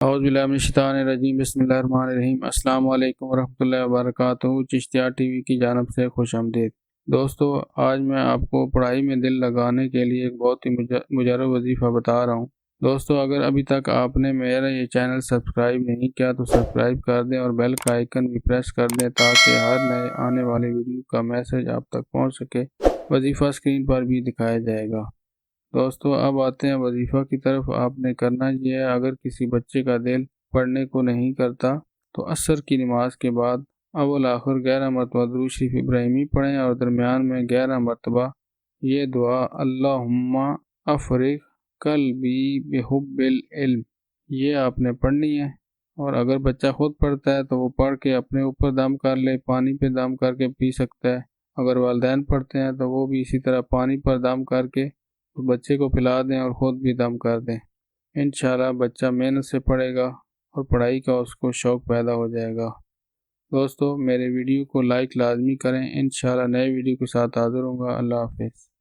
اعوذ باللہ من الشیطان الرجیم، بسم اللہ الرحمن الرحیم۔ السلام علیکم ورحمۃ اللہ وبرکاتہ۔ چشتیہ ٹی وی کی جانب سے خوش آمدید۔ دوستو، آج میں آپ کو پڑھائی میں دل لگانے کے لیے ایک بہت ہی مجرب وظیفہ بتا رہا ہوں۔ دوستو، اگر ابھی تک آپ نے میرا یہ چینل سبسکرائب نہیں کیا تو سبسکرائب کر دیں اور بیل کا آئیکن بھی پریس کر دیں تاکہ ہر نئے آنے والی ویڈیو کا میسج آپ تک پہنچ سکے۔ وظیفہ اسکرین پر بھی دکھایا جائے گا۔ دوستو، اب آتے ہیں وظیفہ کی طرف۔ آپ نے کرنا یہ ہے، اگر کسی بچے کا دل پڑھنے کو نہیں کرتا تو عصر کی نماز کے بعد اول آخر 11 مرتبہ درود شریف ابراہیمی پڑھیں اور درمیان میں 11 مرتبہ یہ دعا اللہم افرغ قلبی بحب العلم یہ آپ نے پڑھنی ہے۔ اور اگر بچہ خود پڑھتا ہے تو وہ پڑھ کے اپنے اوپر دم کر لے، پانی پہ دم کر کے پی سکتا ہے۔ اگر والدین پڑھتے ہیں تو وہ بھی اسی طرح پانی پر دم کر کے بچے کو پلا دیں اور خود بھی دم کر دیں۔ انشاءاللہ بچہ محنت سے پڑھے گا اور پڑھائی کا اس کو شوق پیدا ہو جائے گا۔ دوستو، میرے ویڈیو کو لائک لازمی کریں۔ انشاءاللہ نئے ویڈیو کے ساتھ حاضر ہوں گا۔ اللہ حافظ۔